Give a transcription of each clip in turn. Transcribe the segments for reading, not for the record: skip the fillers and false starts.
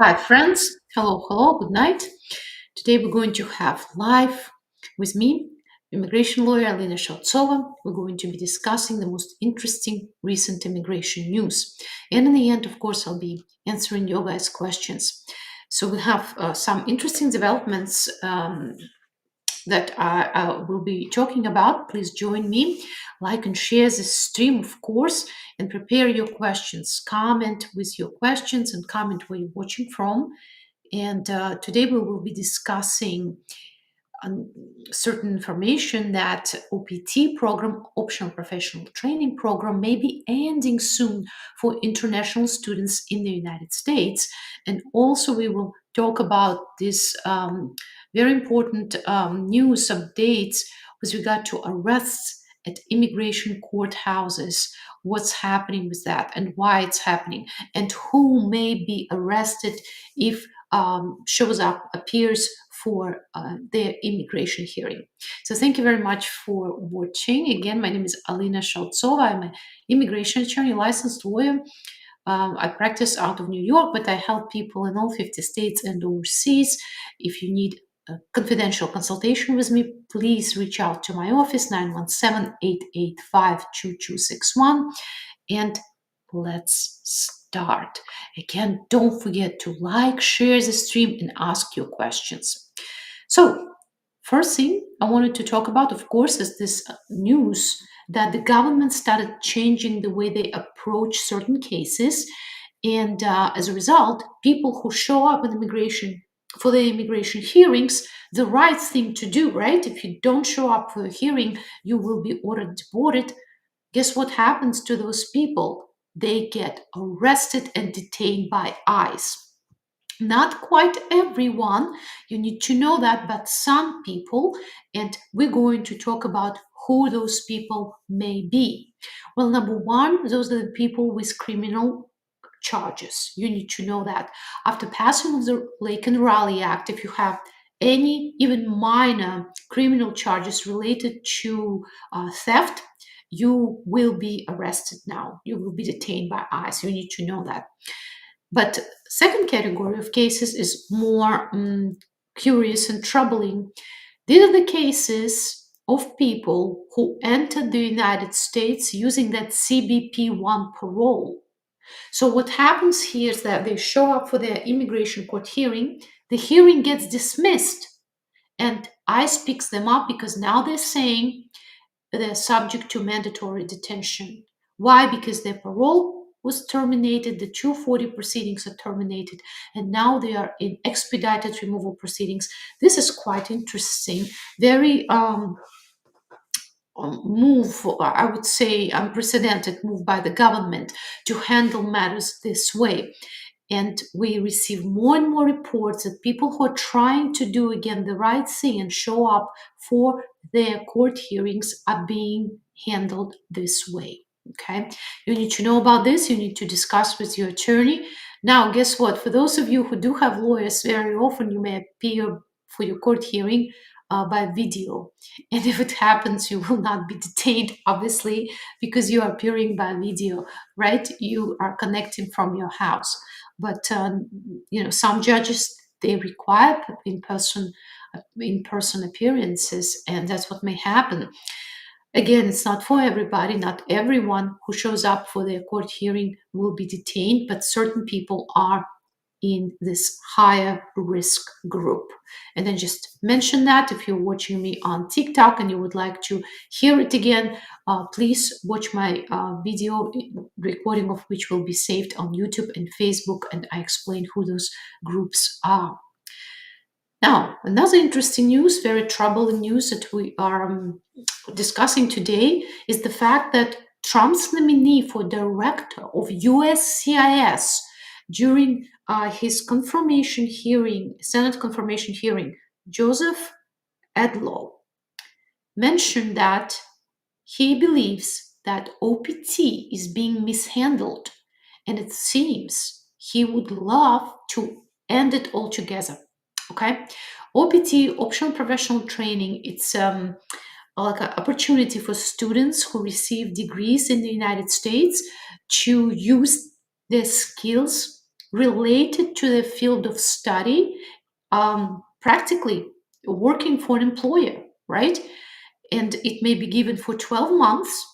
Hi, friends. Hello, good night. Today we're going to have live with me, immigration lawyer Alina Shautsova. We're going to be discussing the most interesting recent immigration news. And in the end, of course, I'll be answering your guys' questions. So we have some interesting developments that I will be talking about. Please join me, like and share this stream, of course, and prepare your questions. Comment with your questions and comment where you're watching from. And today we will be discussing certain information that OPT program, Optional Professional Training Program, may be ending soon for international students in the United States. And also we will talk about this very important news updates with regard to arrests at immigration courthouses, what's happening with that and why it's happening, and who may be arrested if appears for their immigration hearing. So thank you very much for watching. Again, my name is Alina Shautsova. I'm an immigration attorney, licensed lawyer. I practice out of New York, but I help people in all 50 states and overseas. If you need a confidential consultation with me, please reach out to my office, 917-885-2261. And let's start. Again, don't forget to like, share the stream, and ask your questions. So, first thing I wanted to talk about, of course, is this news that the government started changing the way they approach certain cases. And as a result, people who show up in immigration for the immigration hearings, the right thing to do, right? If you don't show up for a hearing, you will be ordered deported. Guess what happens to those people? They get arrested and detained by ICE. Not quite everyone, you need to know that, but some people, and we're going to talk about who those people may be. Well, number one, those are the people with criminal charges. You need to know that. After passing of the Lake and Raleigh Act, if you have any even minor criminal charges related to theft, you will be arrested now. You will be detained by ICE. You need to know that. But second category of cases is more curious and troubling. These are the cases of people who entered the United States using that CBP-1 parole. So what happens here is that they show up for their immigration court hearing. The hearing gets dismissed, and ICE picks them up because now they're saying they're subject to mandatory detention. Why? Because their parole was terminated, the 240 proceedings are terminated, and now they are in expedited removal proceedings. This is quite interesting, very move, I would say unprecedented move by the government to handle matters this way. And we receive more and more reports that people who are trying to do again the right thing and show up for their court hearings are being handled this way. Okay, you need to know about this. You need to discuss with your attorney. Now, guess what? For those of you who do have lawyers, very often you may appear for your court hearing by video. And if it happens, you will not be detained, obviously, because you are appearing by video, right? You are connecting from your house. But some judges, they require in-person appearances, and that's what may happen. Again, it's not for everybody. Not everyone who shows up for their court hearing will be detained, but certain people are in this higher risk group. And then just mention that if you're watching me on TikTok and you would like to hear it again, please watch my video recording of which will be saved on YouTube and Facebook, and I explain who those groups are. Now, another interesting news, very troubling news that we are discussing today is the fact that Trump's nominee for director of USCIS during his confirmation hearing, Senate confirmation hearing, Joseph Edlow, mentioned that he believes that OPT is being mishandled, and it seems he would love to end it altogether. Okay, OPT, optional professional training, it's like an opportunity for students who receive degrees in the United States to use their skills related to the field of study, practically working for an employer, right? And it may be given for 12 months,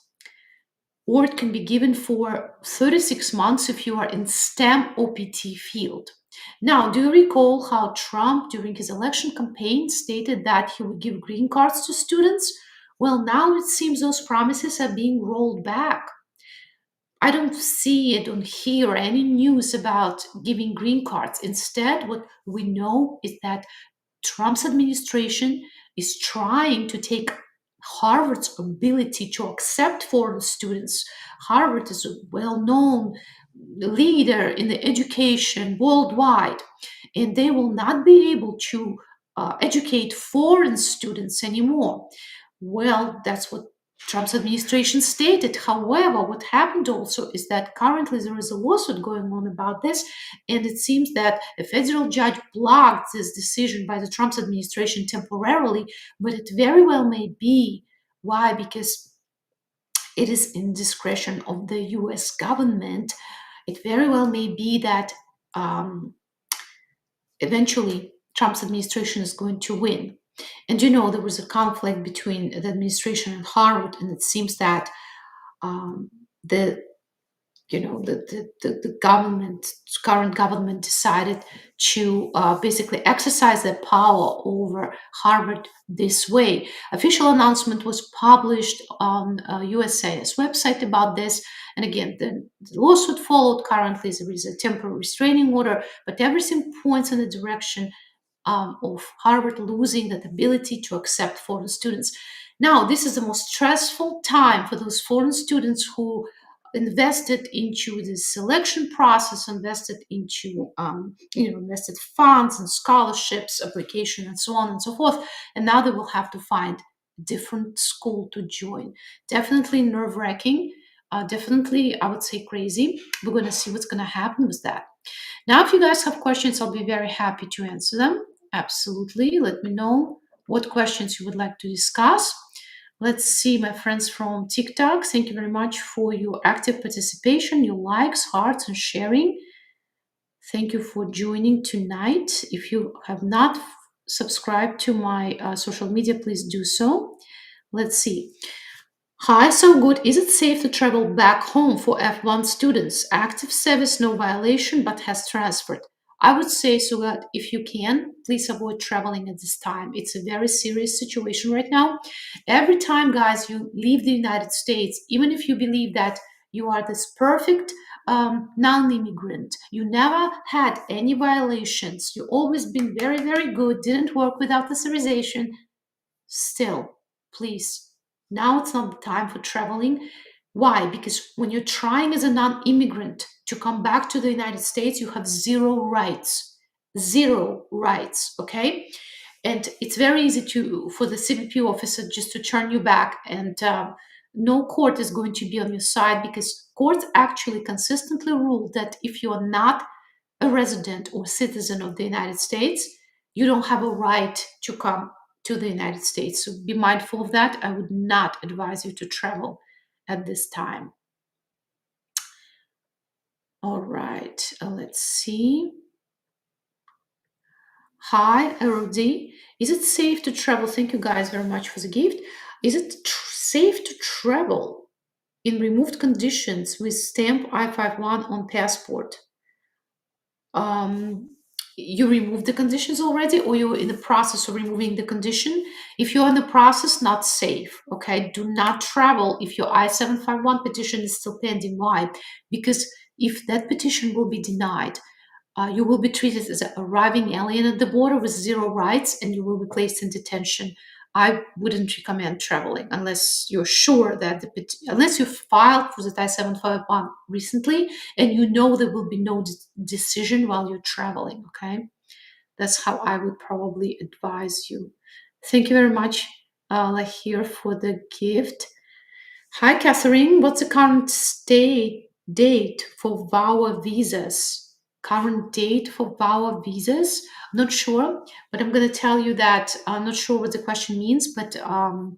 or it can be given for 36 months if you are in STEM OPT field. Now, do you recall how Trump, during his election campaign, stated that he would give green cards to students? Well, now it seems those promises are being rolled back. I don't see, I don't hear any news about giving green cards. Instead, what we know is that Trump's administration is trying to take Harvard's ability to accept foreign students. Harvard is a well known leader in the education worldwide, and they will not be able to educate foreign students anymore. Well, that's what Trump's administration stated. However, what happened also is that currently there is a lawsuit going on about this, and it seems that a federal judge blocked this decision by the Trump's administration temporarily, but it very well may be. Why? Because it is in discretion of the US government. It very well may be that eventually Trump's administration is going to win. And there was a conflict between the administration and Harvard, and it seems that the the government, current government, decided to basically exercise their power over Harvard this way. Official announcement was published on USCIS website about this, and again, the lawsuit followed. Currently, there is a temporary restraining order, but everything points in the direction of Harvard losing that ability to accept foreign students. Now, this is the most stressful time for those foreign students who invested into the selection process, invested into invested funds and scholarships, application, and so on and so forth. And now they will have to find a different school to join. Definitely nerve-wracking. Definitely, I would say crazy. We're going to see what's going to happen with that. Now, if you guys have questions, I'll be very happy to answer them. Absolutely. Let me know what questions you would like to discuss. Let's see, my friends from TikTok. Thank you very much for your active participation, your likes, hearts, and sharing. Thank you for joining tonight. If you have not subscribed to my social media, please do so. Let's see. Hi, so good. Is it safe to travel back home for F1 students? Active service, no violation, but has transferred. I would say, so that if you can, please avoid traveling at this time. It's a very serious situation right now. Every time, guys, you leave the United States, even if you believe that you are this perfect non-immigrant, you never had any violations, you always been very, very good, didn't work without authorization, still, please, now it's not the time for traveling. Why? Because when you're trying as a non immigrant to come back to the United States, you have zero rights. Zero rights, okay? And it's very easy for the CBP officer just to turn you back, and no court is going to be on your side, because courts actually consistently rule that if you are not a resident or citizen of the United States, you don't have a right to come to the United States. So be mindful of that. I would not advise you to travel at this time. All right, let's see. Hi, ROD. Is it safe to travel? Thank you guys very much for the gift. Is it safe to travel in removed conditions with stamp I-51 on passport? You removed the conditions already, or you're in the process of removing the condition? If you're in the process, not safe. Okay, do not travel if your I-751 petition is still pending. Why? Because if that petition will be denied, you will be treated as an arriving alien at the border with zero rights, and you will be placed in detention. I wouldn't recommend traveling unless you're sure that unless you filed for the I-751 recently and you know there will be no decision while you're traveling. Okay, that's how I would probably advise you. Thank you very much, Lahir, for the gift. Hi, Catherine. What's the current date for VAWA visas? Current date for VAWA visas? Not sure, but I'm going to tell you that I'm not sure what the question means, but I'm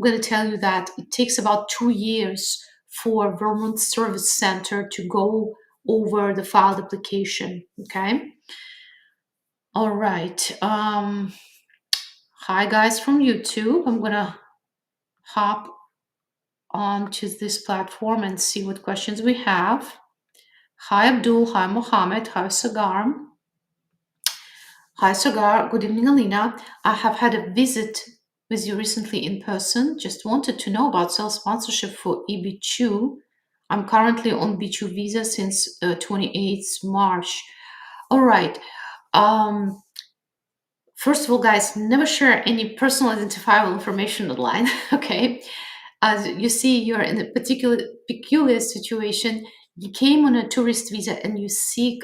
going to tell you that it takes about 2 years for Vermont Service Center to go over the filed application. Okay. All right. Hi guys from YouTube. I'm gonna hop onto this platform and see what questions we have. Hi Abdul. Hi Mohammed. Hi Sagar. Hi Sagar. Good evening, Alina. I have had a visit with you recently in person. Just wanted to know about self-sponsorship for EB2. I'm currently on B2 visa since 28th March. All right. Um, First of all, guys, never share any personal identifiable information online. Okay. As you see, you're in a peculiar situation. You came on a tourist visa and you seek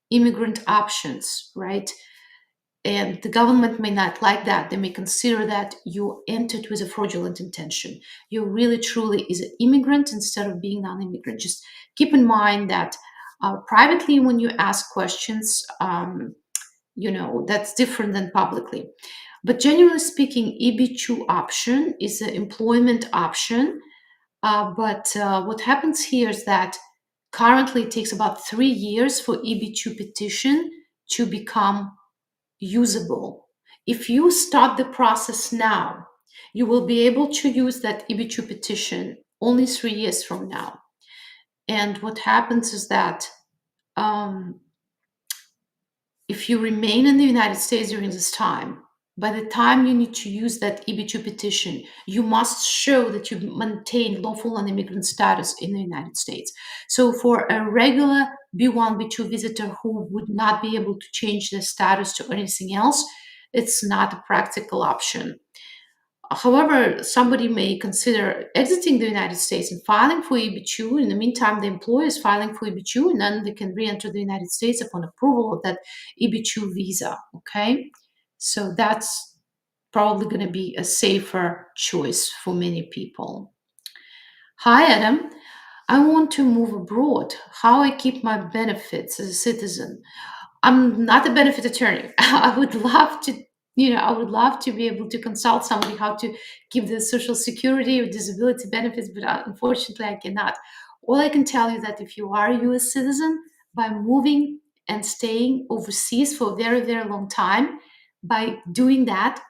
immigrant options, right? And the government may not like that. They may consider that you entered with a fraudulent intention. You really truly is an immigrant instead of being non-immigrant. Just keep in mind that privately, when you ask questions, that's different than publicly. But generally speaking, EB2 option is an employment option. But what happens here is that currently it takes about 3 years for EB2 petition to become usable. If you start the process now, you will be able to use that EB2 petition only 3 years from now. And what happens is that if you remain in the United States during this time, by the time you need to use that EB2 petition, you must show that you maintain lawful non-immigrant status in the United States. So for a regular B1, B2 visitor who would not be able to change their status to anything else, it's not a practical option. However, somebody may consider exiting the United States and filing for EB2. In the meantime, the employer is filing for EB2, and then they can re-enter the United States upon approval of that EB2 visa. Okay, so that's probably going to be a safer choice for many people. Hi, Adam. I want to move abroad. How I keep my benefits as a citizen? I'm not a benefit attorney. I would love to, I would love to be able to consult somebody how to keep the social security or disability benefits, but unfortunately I cannot. All I can tell you that if you are a US citizen, by moving and staying overseas for a very, very long time, by doing that,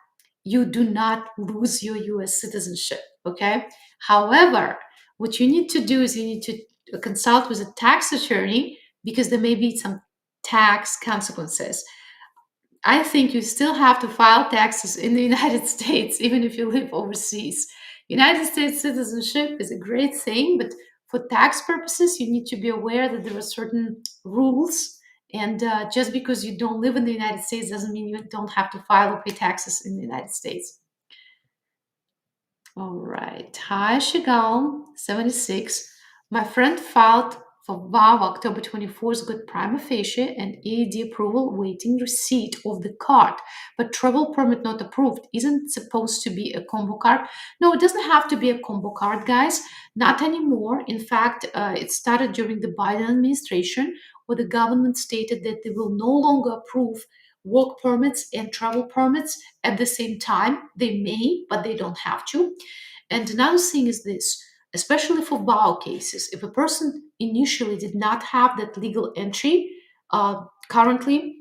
you do not lose your US citizenship. Okay. However, what you need to do is you need to consult with a tax attorney because there may be some tax consequences. I think you still have to file taxes in the United States, even if you live overseas. United States citizenship is a great thing, but for tax purposes, you need to be aware that there are certain rules. And just because you don't live in the United States doesn't mean you don't have to file or pay taxes in the United States. All right. Hi, Shigal, 76. My friend filed for VAWA October 24th, got prima facie and EAD approval waiting receipt of the card, but travel permit not approved. Isn't it supposed to be a combo card? No, it doesn't have to be a combo card, guys. Not anymore. In fact, it started during the Biden administration, where the government stated that they will no longer approve work permits and travel permits at the same time. They may, but they don't have to. And another thing is this, especially for VAWA cases, if a person initially did not have that legal entry, currently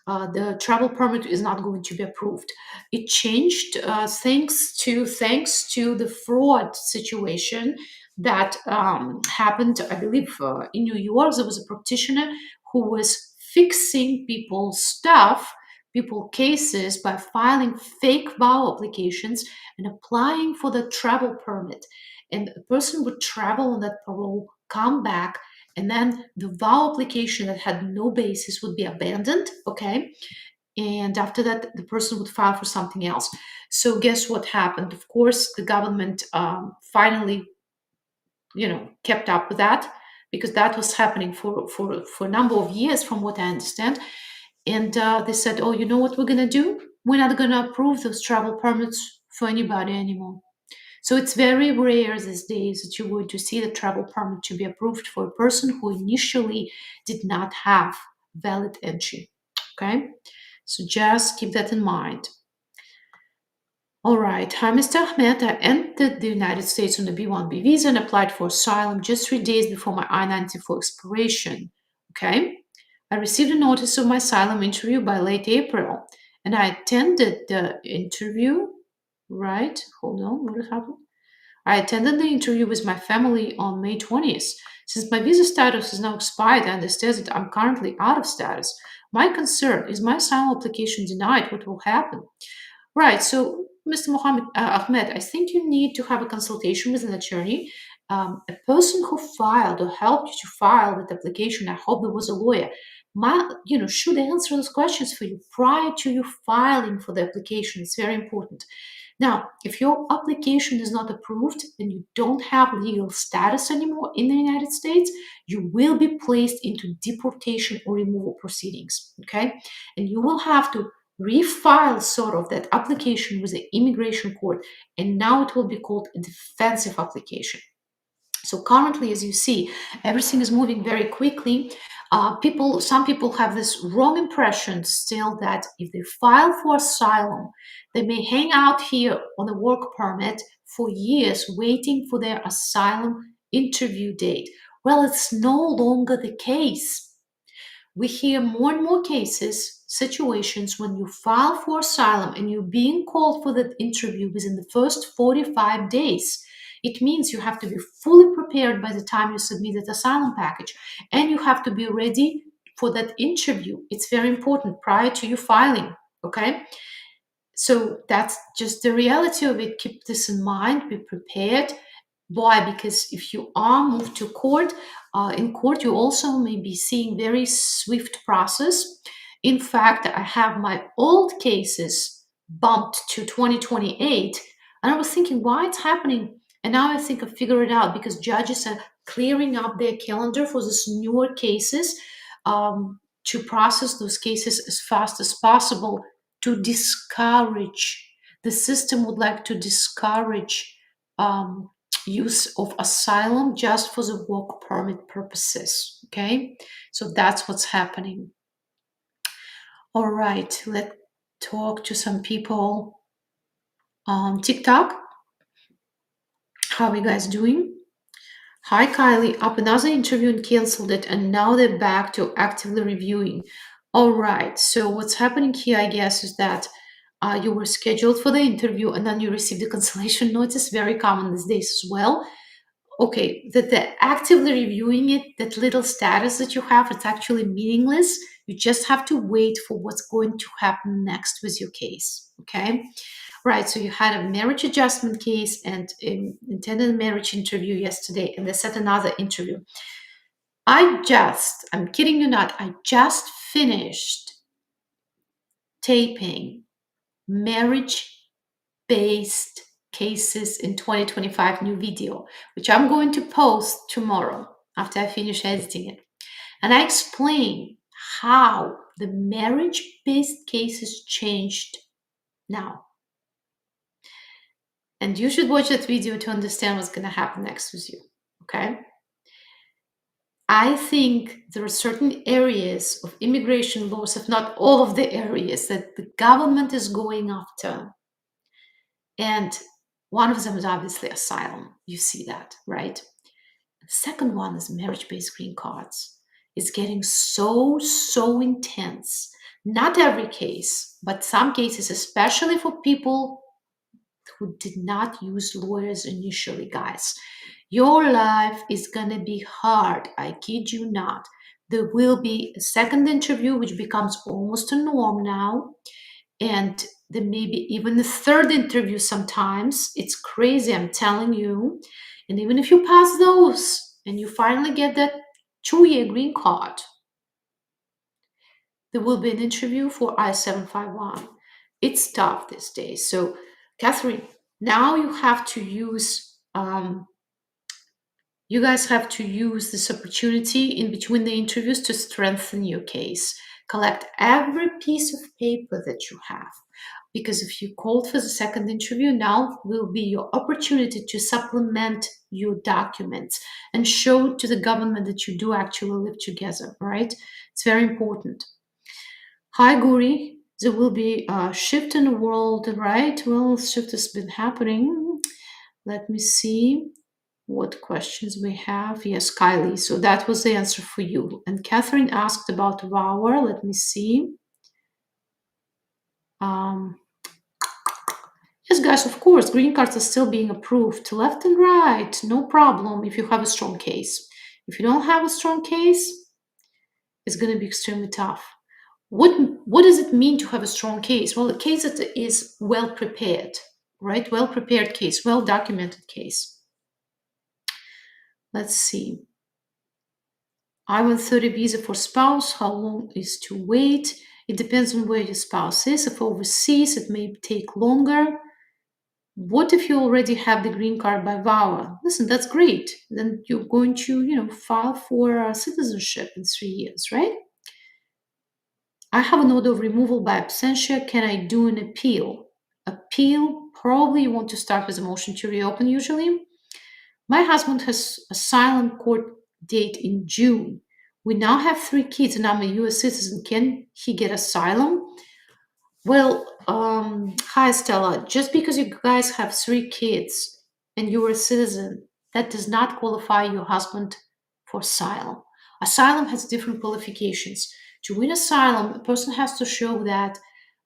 the travel permit is not going to be approved. It changed thanks to the fraud situation that happened, I believe, in New York. There was a practitioner who was fixing people's stuff, people cases by filing fake VAWA applications and applying for the travel permit. And the person would travel on that parole, come back, and then the VAWA application that had no basis would be abandoned, okay? And after that, the person would file for something else. So guess what happened? Of course, the government finally, kept up with that because that was happening for a number of years, from what I understand. And they said, oh, you know what we're going to do? We're not going to approve those travel permits for anybody anymore. So it's very rare these days that you're going to see the travel permit to be approved for a person who initially did not have valid entry. Okay, so just keep that in mind. All right. Hi, Mr. Ahmed. I entered the United States on a B1B visa and applied for asylum just 3 days before my I-94 expiration. Okay. I received a notice of my asylum interview by late April, and I attended the interview. Right. Hold on. What happened? I attended the interview with my family on May 20th. Since my visa status is now expired, I understand that I'm currently out of status. My concern is my asylum application denied. What will happen? Right. So, Mr. Mohammed Ahmed, I think you need to have a consultation with an attorney. A person who filed or helped you to file that application, I hope there was a lawyer, should answer those questions for you prior to you filing for the application. It's very important. Now, if your application is not approved and you don't have legal status anymore in the United States, you will be placed into deportation or removal proceedings. Okay. And you will have to refile sort of that application with the immigration court, and now it will be called a defensive application. So currently, as you see, everything is moving very quickly. Some people have this wrong impression still that if they file for asylum, they may hang out here on a work permit for years waiting for their asylum interview date. Well, it's no longer the case. We hear more and more cases, situations when you file for asylum and you're being called for that interview within the first 45 days. It means you have to be fully prepared by the time you submit that asylum package, and you have to be ready for that interview. It's very important prior to you filing. Okay. So that's just the reality of it. Keep this in mind, be prepared. Why? Because if you are moved to court, in court you also may be seeing very swift process. In fact, I have my old cases bumped to 2028, and I was thinking why it's happening. And now I think I figured it out because judges are clearing up their calendar for these newer cases, to process those cases as fast as possible to discourage. The system would like to discourage use of asylum just for the work permit purposes. Okay, so that's what's happening. All right, let's talk to some people on TikTok. How are you guys doing? Hi, Kylie. Up another interview and canceled it, and now they're back to actively reviewing. All right, so what's happening here, I guess, is that you were scheduled for the interview and then you received a cancellation notice, very common these days as well. Okay, that they're actively reviewing it, that little status that you have, it's actually meaningless. You just have to wait for what's going to happen next with your case. Okay, right. So you had a marriage adjustment case and intended marriage interview yesterday, and they set another interview. I'm kidding you not, I just finished taping marriage-based cases in 2025 new video, which I'm going to post tomorrow after I finish editing it. And I explain how the marriage-based cases changed now. And you should watch that video to understand what's going to happen next with you. Okay? I think there are certain areas of immigration laws, if not all of the areas, that the government is going after. And one of them is obviously asylum. You see that, right? The second one is marriage-based green cards. It's getting so intense. Not every case, but some cases, especially for people who did not use lawyers initially, guys. Your life is gonna be hard. I kid you not. There will be a second interview, which becomes almost a norm now. And there may be even a third interview sometimes. It's crazy, I'm telling you. And even if you pass those and you finally get that 2-year green card, there will be an interview for I-751. It's tough these days. So, Catherine, now you have to use, you guys have to use this opportunity in between the interviews to strengthen your case. Collect every piece of paper that you have. Because if you called for the second interview, now will be your opportunity to supplement your documents and show to the government that you do actually live together, right? It's very important. Hi, Guri. There will be a shift in the world, right? Well, shift has been happening. Let me see what questions we have. Yes, Kylie. So that was the answer for you. And Catherine asked about VAWA. Let me see. Um, yes, guys, of course, green cards are still being approved left and right. No problem if you have a strong case. If you don't have a strong case, it's going to be extremely tough. What does it mean to have a strong case? Well, a case that is well prepared, right? Well prepared case, well documented case. Let's see. I-130 visa for spouse, how long is to wait? It depends on where your spouse is. If overseas, it may take longer. What if you already have the green card by VAWA? Listen, that's great. Then you're going to, file for citizenship in 3 years, right? I have an order of removal by Absentia. Can I do an appeal? Appeal, probably you want to start with a motion to reopen usually. My husband has asylum court date in June. We now have 3 kids and I'm a US citizen. Can he get asylum? Well, hi Stella. Just because you guys have 3 kids and you're a citizen, that does not qualify your husband for asylum. Asylum has different qualifications. To win asylum, a person has to show that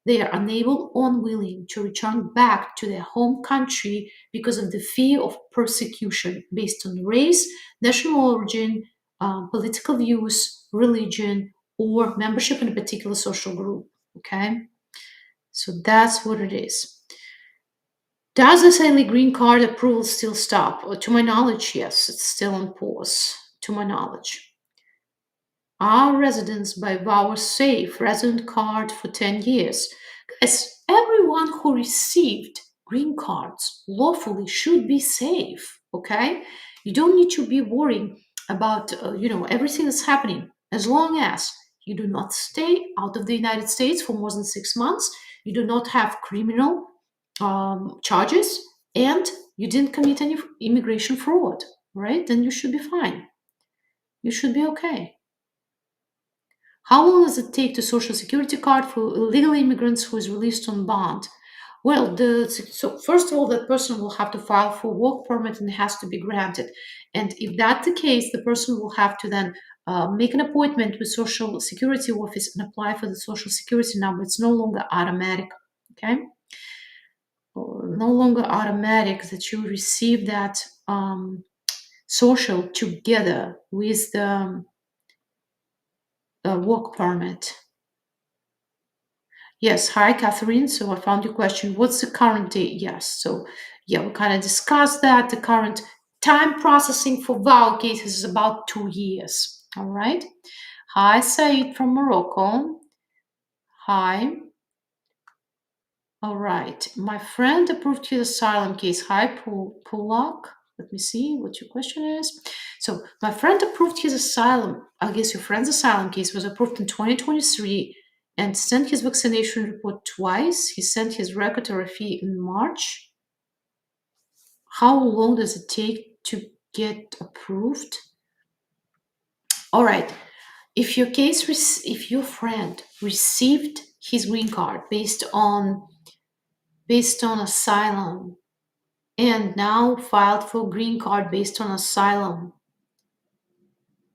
they are unable or unwilling to return back to their home country because of the fear of persecution based on race, national origin, political views, religion, or membership in a particular social group. Okay? So that's what it is. Does the SILI green card approval still stop? To my knowledge, yes, it's still on pause. To my knowledge. Are residents by VAWA safe? Resident card for 10 years. Guys, everyone who received green cards lawfully should be safe, okay? You don't need to be worrying about, everything that's happening. As long as you do not stay out of the United States for more than 6 months, you do not have criminal charges, and you didn't commit any immigration fraud, right? Then you should be fine. You should be okay. How long does it take to social security card for illegal immigrants who is released on bond? Well, so first of all, that person will have to file for work permit and it has to be granted. And if that's the case, the person will have to then make an appointment with Social Security office and apply for the Social Security number. It's no longer automatic, okay? No longer automatic that you receive that social together with the work permit. Yes, hi Catherine. So I found your question. What's the current date? Yes. So yeah, we kind of discussed that. The current time processing for VAWA cases is about 2 years. All right. Hi Said from Morocco. Hi. All right. My friend approved his asylum case. Hi Pulak. Let me see what your question is. So my friend approved his asylum. I guess your friend's asylum case was approved in 2023 and sent his vaccination report twice. He sent his record RFE in March. How long does it take to get approved? All right. If your friend received his green card based on asylum and now filed for green card based on asylum,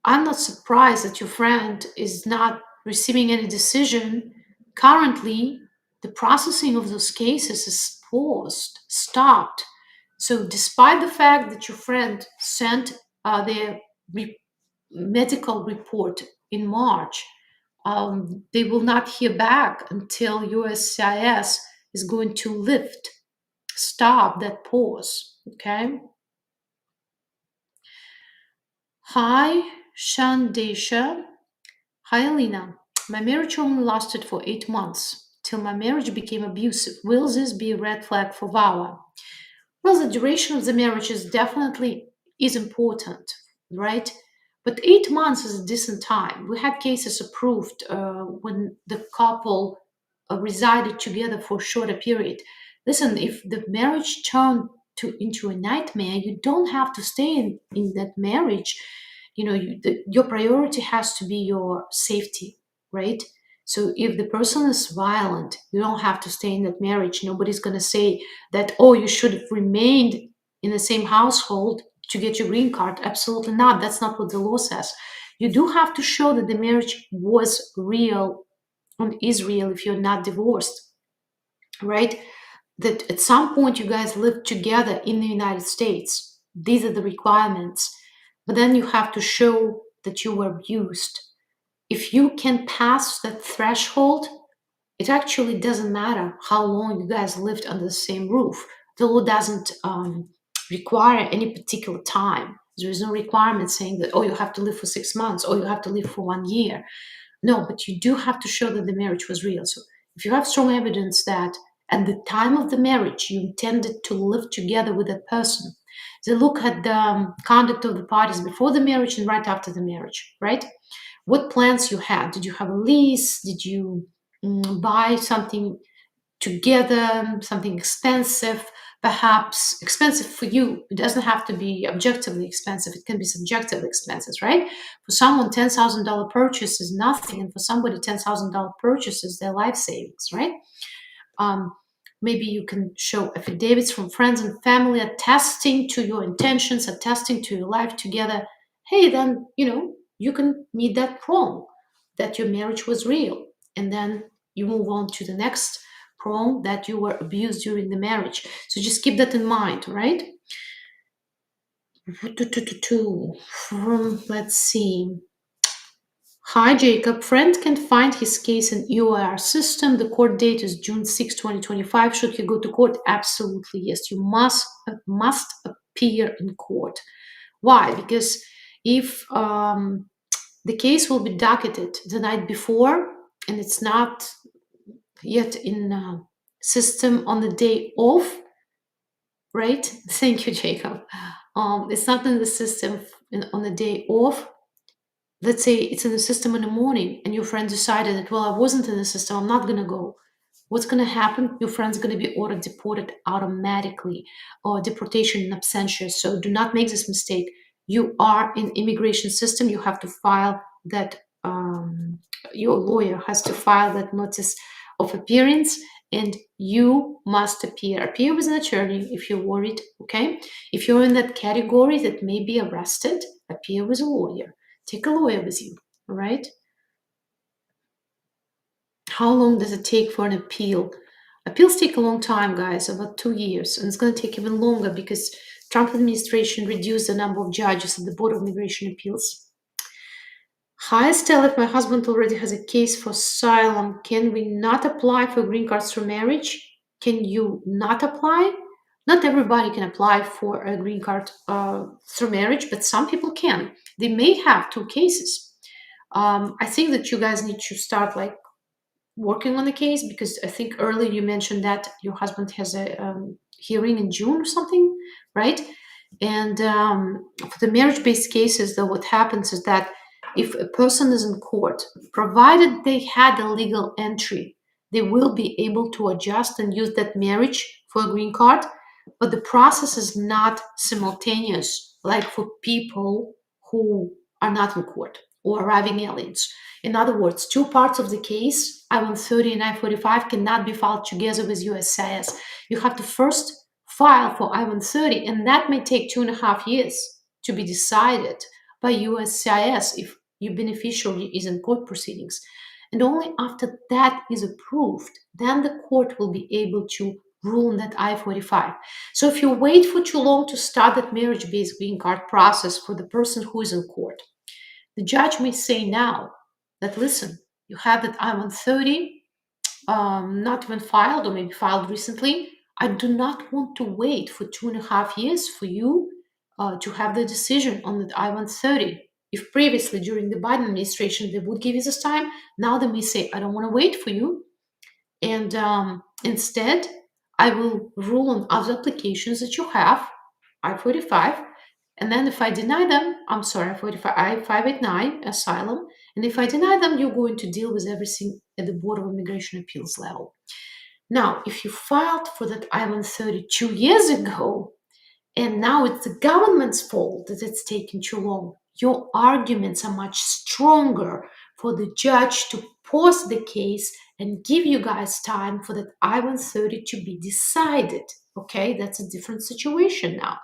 I'm not surprised that your friend is not receiving any decision. Currently, the processing of those cases is paused, stopped. So, despite the fact that your friend sent their medical report in March, they will not hear back until USCIS is going to stop that pause. Okay. Hi, Shandesha. Hi, Alina. My marriage only lasted for 8 months till my marriage became abusive. Will this be a red flag for VAWA? Well, the duration of the marriage is important, right? But 8 months is a decent time. We had cases approved when the couple resided together for a shorter period. Listen, if the marriage turned into a nightmare, you don't have to stay in that marriage. Your priority has to be your safety, right? So if the person is violent, you don't have to stay in that marriage. Nobody's going to say that, oh, you should have remained in the same household to get your green card. Absolutely not. That's not what the law says. You do have to show that the marriage was real and is real if you're not divorced, right? That at some point you guys lived together in the United States. These are the requirements. But then you have to show that you were abused. If you can pass that threshold, it actually doesn't matter how long you guys lived under the same roof. The law doesn't require any particular time. There is no requirement saying that, oh, you have to live for 6 months or you have to live for 1 year. No, but you do have to show that the marriage was real. So if you have strong evidence that at the time of the marriage you intended to live together with that person, they look at the conduct of the parties before the marriage and right after the marriage, right? What plans you had? Did you have a lease? Did you buy something together, something expensive, perhaps expensive for you? It doesn't have to be objectively expensive. It can be subjectively expensive, right? For someone, $10,000 purchase is nothing, and for somebody, $10,000 purchase is their life savings, right? Um, Maybe you can show affidavits from friends and family attesting to your intentions, attesting to your life together. Hey, then, you can meet that prong that your marriage was real. And then you move on to the next prong that you were abused during the marriage. So just keep that in mind, right? Let's see. Hi, Jacob. Friend can find his case in UIR system. The court date is June 6, 2025. Should he go to court? Absolutely, yes. You must appear in court. Why? Because if the case will be docketed the night before and it's not yet in system on the day of, right? Thank you, Jacob. It's not in the system on the day of. Let's say it's in the system in the morning and your friend decided that, well, I wasn't in the system, I'm not going to go. What's going to happen? Your friend's going to be ordered deported automatically, or deportation in absentia. So do not make this mistake. You are in immigration system. You have to file that, your lawyer has to file that notice of appearance, and you must appear with an attorney if you're worried. Okay, if you're in that category that may be arrested, appear with a lawyer. Take a lawyer with you. All right. How long does it take for an appeal? Appeals take a long time, guys, about 2 years, and it's going to take even longer because Trump administration reduced the number of judges at the Board of Immigration Appeals. Hi, Estelle, if my husband already has a case for asylum, can we not apply for green cards through marriage? Can you not apply? Not everybody can apply for a green card through marriage, but some people can. They may have two cases. I think that you guys need to start working on the case, because I think earlier you mentioned that your husband has a hearing in June or something, right? And for the marriage-based cases, though, what happens is that if a person is in court, provided they had a legal entry, they will be able to adjust and use that marriage for a green card, but the process is not simultaneous like for people who are not in court or arriving aliens. In other words, two parts of the case, I-130 and I-45, cannot be filed together with USCIS. You have to first file for I-130, and that may take 2.5 years to be decided by USCIS if your beneficiary is in court proceedings. And only after that is approved, then the court will be able to rule on that I-45. So if you wait for too long to start that marriage-based green card process for the person who is in court, the judge may say now that, listen, you have that I-130 not even filed or maybe filed recently. I do not want to wait for 2.5 years for you to have the decision on the I-130. If previously during the Biden administration they would give you this time, now they may say, I don't want to wait for you. And instead, I will rule on other applications that you have, I-45. And then if I deny them, I'm sorry, I-589, asylum. And if I deny them, you're going to deal with everything at the Board of Immigration Appeals level. Now, if you filed for that I-130 2 years ago, and now it's the government's fault that it's taken too long, your arguments are much stronger for the judge to pause the case and give you guys time for that I-130 to be decided. Okay, that's a different situation now.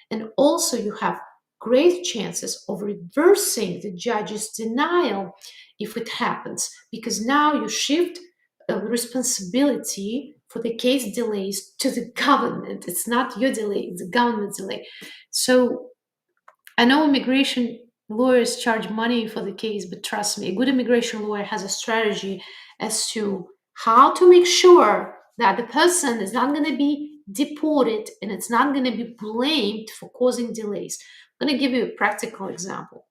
And also you have great chances of reversing the judge's denial if it happens, because now you shift responsibility for the case delays to the government. It's not your delay, it's the government's delay. So I know immigration lawyers charge money for the case, but trust me, a good immigration lawyer has a strategy as to how to make sure that the person is not going to be deported and it's not going to be blamed for causing delays. I'm going to give you a practical example.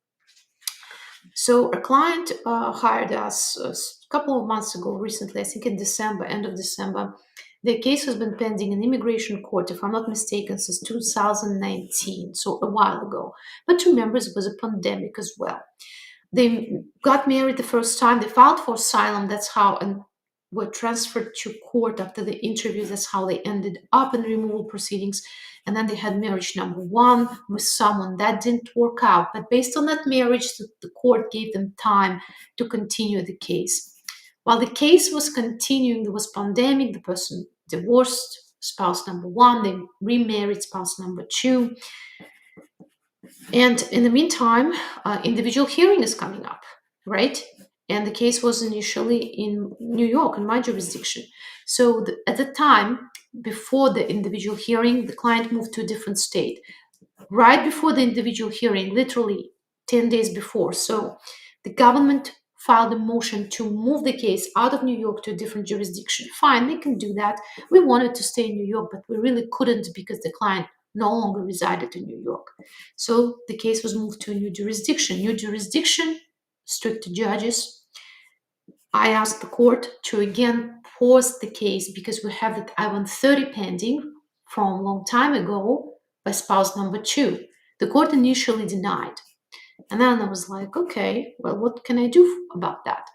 So a client hired us a couple of months ago, recently, I think in December, end of December. The case has been pending in immigration court, if I'm not mistaken, since 2019, so a while ago. But remember, it was a pandemic as well. They got married the first time. They filed for asylum. That's how, and were transferred to court after the interview. That's how they ended up in removal proceedings. And then they had marriage number one with someone that didn't work out. But based on that marriage, the court gave them time to continue the case. While the case was continuing, there was pandemic. The person divorced spouse number one. They remarried spouse number two. And in the meantime, individual hearing is coming up, right? And the case was initially in New York, in my jurisdiction. So at the time, before the individual hearing, the client moved to a different state. Right before the individual hearing, literally 10 days before. So the government filed a motion to move the case out of New York to a different jurisdiction. Fine, they can do that. We wanted to stay in New York, but we really couldn't because the client no longer resided in New York. So the case was moved to a new jurisdiction. New jurisdiction, strict judges. I asked the court to again pause the case because we have the I-130 pending from a long time ago by spouse number two. The court initially denied. And then I was like, okay, well, what can I do about that?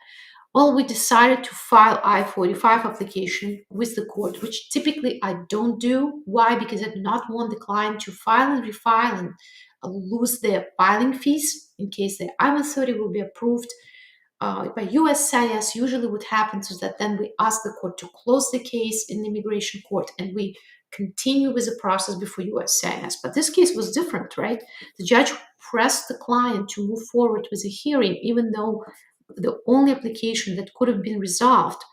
Well, we decided to file I-45 application with the court, which typically I don't do. Why? Because I do not want the client to file and refile and lose their filing fees in case the I-130 will be approved by USCIS. Usually what happens is that then we ask the court to close the case in the immigration court and we continue with the process before USCIS. But this case was different, right? The judge pressed the client to move forward with a hearing, even though the only application that could have been resolved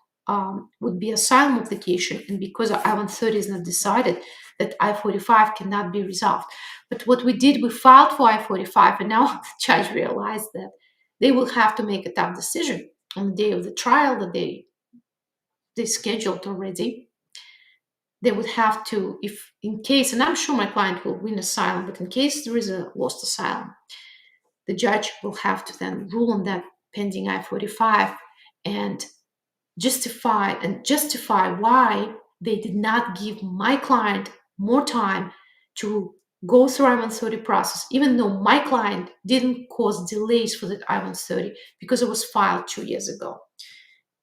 would be asylum application. And because I-130 is not decided, that I-45 cannot be resolved. But what we did, we filed for I-45, and now the judge realized that they will have to make a tough decision on the day of the trial that they scheduled already. They would have to, if in case, and I'm sure my client will win asylum, but in case there is a lost asylum, the judge will have to then rule on that pending I-45 and justify why they did not give my client more time to go through I-130 process, even though my client didn't cause delays for the I-130 because it was filed 2 years ago.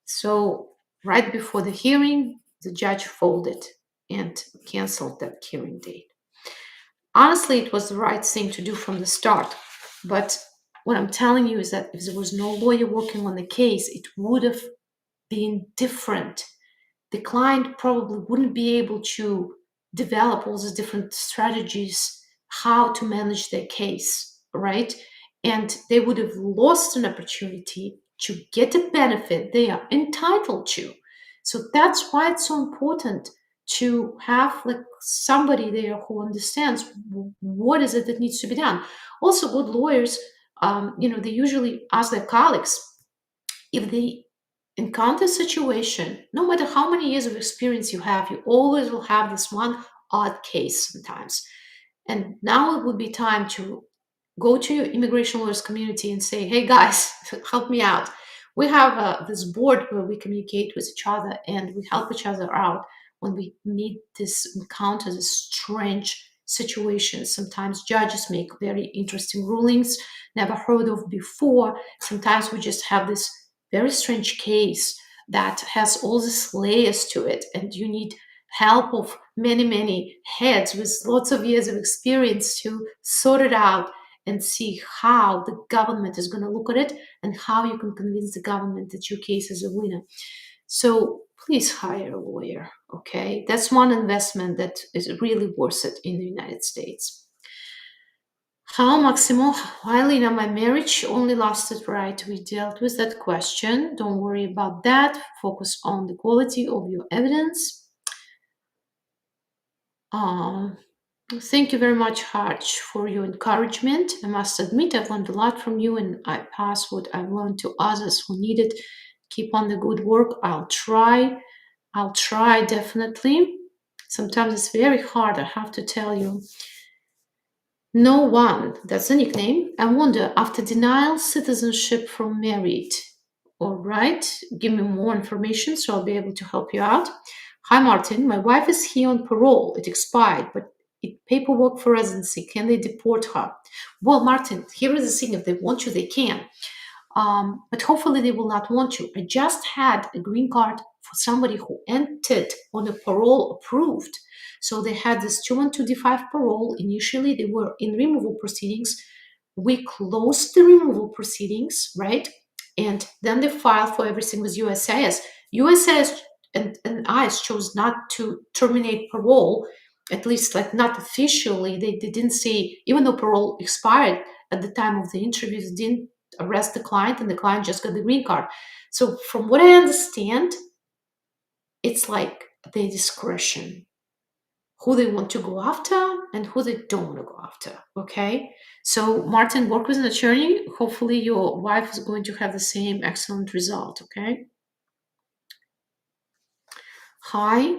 So right before the hearing, the judge folded and canceled that hearing date. Honestly, it was the right thing to do from the start. But what I'm telling you is that if there was no lawyer working on the case, it would have been different. The client probably wouldn't be able to develop all these different strategies, how to manage their case, right? And they would have lost an opportunity to get a benefit they are entitled to. So that's why it's so important to have like somebody there who understands what is it that needs to be done. Also, good lawyers, they usually ask their colleagues if they encounter a situation, no matter how many years of experience you have, you always will have this one odd case sometimes. And now it would be time to go to your immigration lawyers community and say, hey guys, help me out. We have this board where we communicate with each other and we help each other out when we encounter this strange situations. Sometimes judges make very interesting rulings, never heard of before. Sometimes we just have this very strange case that has all these layers to it, and you need help of many, many heads with lots of years of experience to sort it out and see how the government is going to look at it and how you can convince the government that your case is a winner. So please hire a lawyer, okay? That's one investment that is really worth it in the United States. How, Maximo? Lena, my marriage only lasted, right? We dealt with that question. Don't worry about that. Focus on the quality of your evidence. Thank you very much, Harj, for your encouragement. I must admit I've learned a lot from you, and I pass what I've learned to others who need it. Keep on the good work. I'll try definitely. Sometimes it's very hard, I have to tell you. No one, that's a nickname. I wonder, after denial citizenship from married. All right, give me more information so I'll be able to help you out. Hi, Martin. My wife is here on parole. It expired, but paperwork for residency. Can they deport her? Well, Martin, here is the thing. If they want you, they can. But hopefully they will not want you. I just had a green card for somebody who entered on a parole approved. So they had this 212D5 parole. Initially, they were in removal proceedings. We closed the removal proceedings, right? And then they filed for everything with USCIS. USCIS and ICE chose not to terminate parole, at least like not officially. They didn't say, even though parole expired at the time of the interviews, didn't arrest the client, and the client just got the green card. So from what I understand, it's like their discretion, who they want to go after and who they don't want to go after. Okay, so Martin, work with an attorney. Hopefully your wife is going to have the same excellent result. Okay. Hi,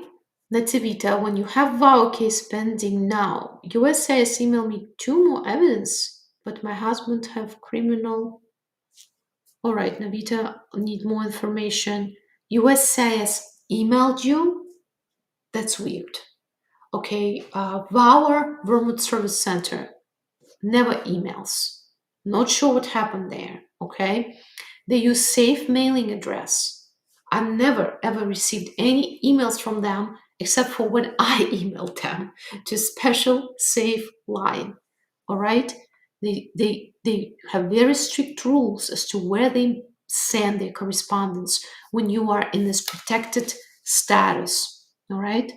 Nativita. When you have VAWA case pending now, USCIS emailed me 2 more evidence, but my husband have criminal. All right, Navita, need more information. USCIS emailed you? That's weird. Okay, VAWA Vermont Service Center never emails. Not sure what happened there. Okay, they use safe mailing address. I've never ever received any emails from them except for when I emailed them to special safe line. All right, they have very strict rules as to where they send their correspondence when you are in this protected status. All right.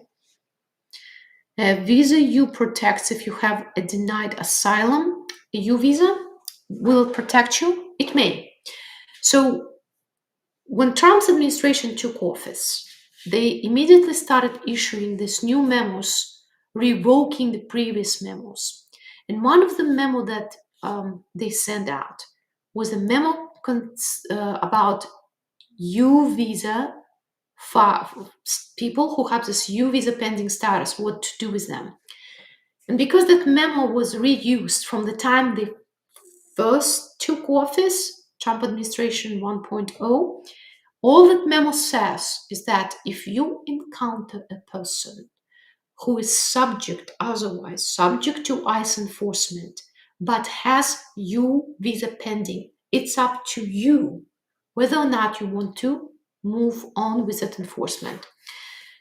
Visa U protects if you have a denied asylum. A U visa will it protect you? It may. So when Trump's administration took office, they immediately started issuing these new memos, revoking the previous memos. And one of the memo that they sent out was a memo about U visa for people who have this U visa pending status, what to do with them. And because that memo was reused from the time they first took office, Trump administration 1.0, all that memo says is that if you encounter a person who is otherwise subject to ICE enforcement, but has U visa pending, it's up to you whether or not you want to move on with that enforcement.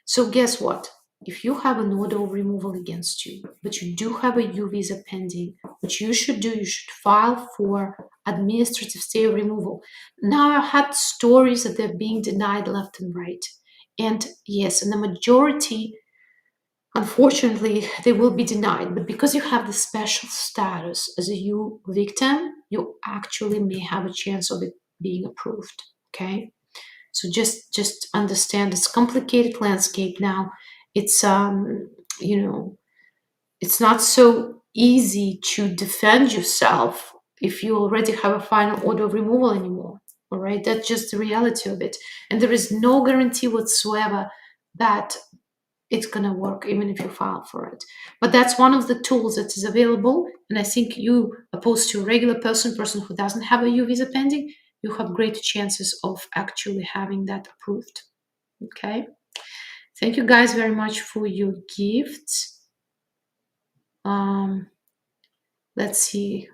So guess what? If you have an order of removal against you, but you do have a U visa pending, what you should do, you should file for administrative stay of removal. Now, I've had stories that they're being denied left and right. And yes, in the majority, unfortunately, they will be denied. But because you have the special status as a U victim, you actually may have a chance of it being approved. Okay? So just understand it's complicated landscape now. It's it's not so easy to defend yourself if you already have a final order of removal anymore. All right, that's just the reality of it, and there is no guarantee whatsoever that it's gonna work even if you file for it. But that's one of the tools that is available, and I think you, opposed to a regular person who doesn't have a U visa pending, you have greater chances of actually having that approved. Okay. Thank you guys very much for your gifts. Let's see.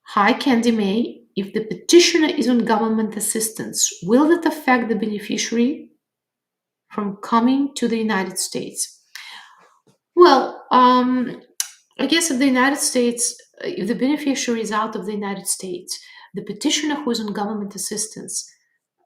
Hi, Candy May. If the petitioner is on government assistance, will that affect the beneficiary from coming to the United States? Well, I guess if the United States, if the beneficiary is out of the United States, the petitioner who is on government assistance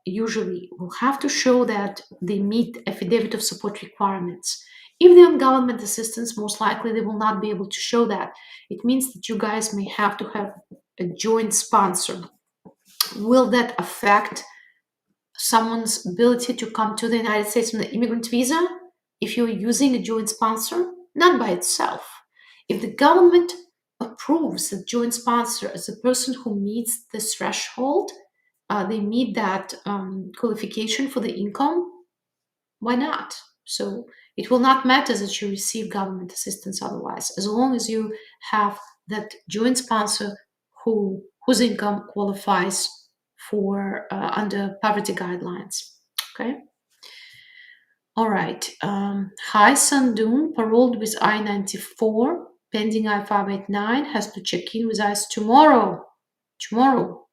usually will have to show that they meet affidavit of support requirements. If they're on government assistance, most likely they will not be able to show that. It means that you guys may have to have a joint sponsor. Will that affect someone's ability to come to the United States on the immigrant visa if you're using a joint sponsor? Not by itself. If the government approves a joint sponsor as a person who meets this threshold, they meet that qualification for the income, why not? So it will not matter that you receive government assistance otherwise, as long as you have that joint sponsor whose income qualifies for under poverty guidelines. Okay. All right. Hi, Sandun, paroled with I-94, pending I-589, has to check in with ICE tomorrow. Tomorrow.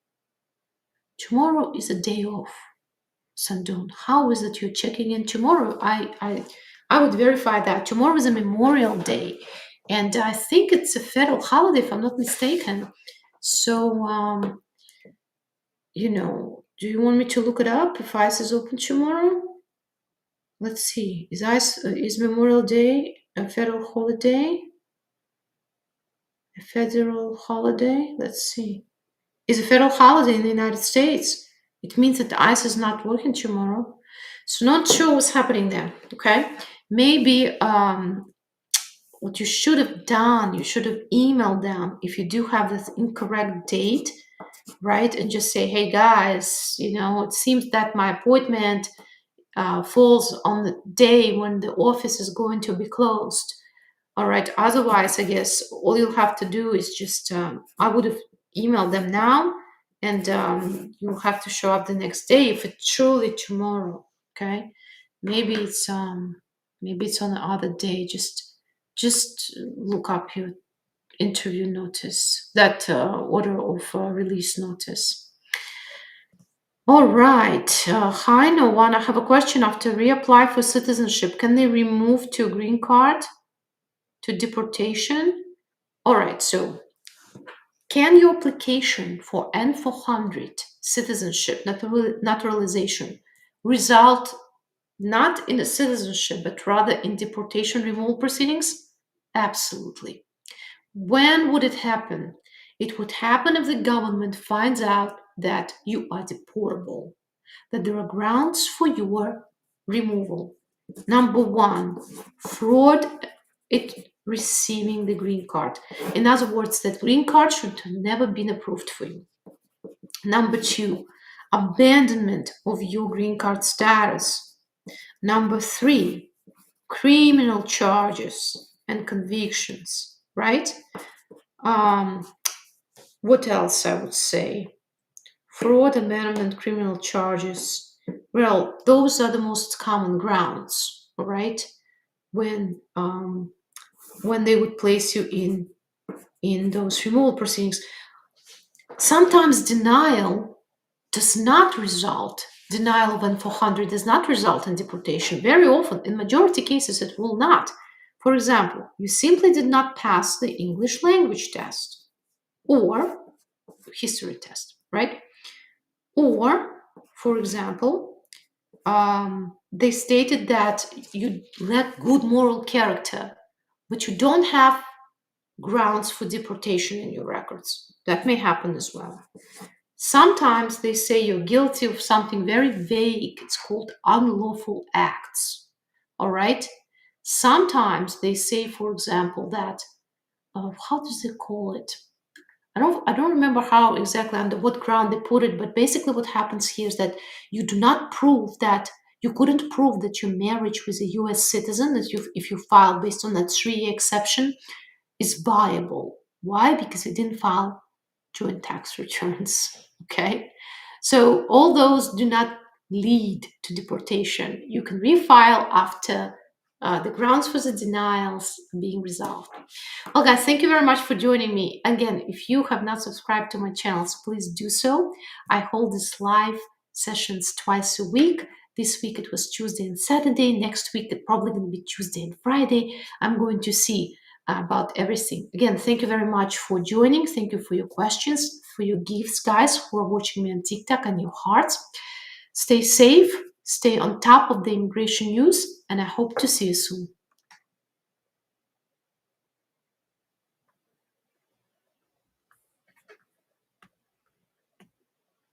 Tomorrow is a day off. Sandun, how is it you're checking in tomorrow? I would verify that. Tomorrow is a Memorial Day, and I think it's a federal holiday, if I'm not mistaken. So, do you want me to look it up if ICE is open tomorrow? Let's see. Is Memorial Day a federal holiday? A federal holiday? Let's see. Is a federal holiday in the United States. It means that ICE is not working tomorrow. So not sure what's happening there. Okay. Maybe what you should have done, you should have emailed them if you do have this incorrect date, right? And just say, hey guys, it seems that my appointment falls on the day when the office is going to be closed. All right. Otherwise, I guess all you'll have to do is just, I would have emailed them now, and you'll have to show up the next day if it's truly tomorrow. Okay. Maybe it's on the other day. Just look up your interview notice, that order of release notice. All right. Hi, no one. I have a question. After reapply for citizenship, can they remove to green card to deportation? All right. So, can your application for N400 citizenship naturalization result not in a citizenship, but rather in deportation removal proceedings? Absolutely. When would it happen? It would happen if the government finds out that you are deportable, that there are grounds for your removal. Number one, fraud at receiving the green card. In other words, that green card should have never been approved for you. Number two, abandonment of your green card status. Number three, criminal charges and convictions, right? What else I would say? Fraud, abandonment, criminal charges. Well, those are the most common grounds, all right? When they would place you in those removal proceedings. Sometimes denial of N400 does not result in deportation. Very often, in majority cases, it will not. For example, you simply did not pass the English language test or history test, right? Or, for example, they stated that you lack good moral character, but you don't have grounds for deportation in your records. That may happen as well. Sometimes they say you're guilty of something very vague. It's called unlawful acts. All right? Sometimes they say, for example, that, how does they call it? I don't remember how exactly, under what ground they put it, but basically what happens here is that you do not prove that you couldn't prove that your marriage with a US citizen, that if you filed based on that 3-year exception, is viable. Why? Because you didn't file joint tax returns. Okay? So all those do not lead to deportation. You can refile after the grounds for the denials being resolved. Well, guys, thank you very much for joining me. Again, if you have not subscribed to my channels, please do so. I hold these live sessions twice a week. This week it was Tuesday and Saturday. Next week it's probably going to be Tuesday and Friday. I'm going to see about everything. Again, thank you very much for joining. Thank you for your questions, for your gifts, guys, who are watching me on TikTok, and your hearts. Stay safe, stay on top of the immigration news, and I hope to see you soon.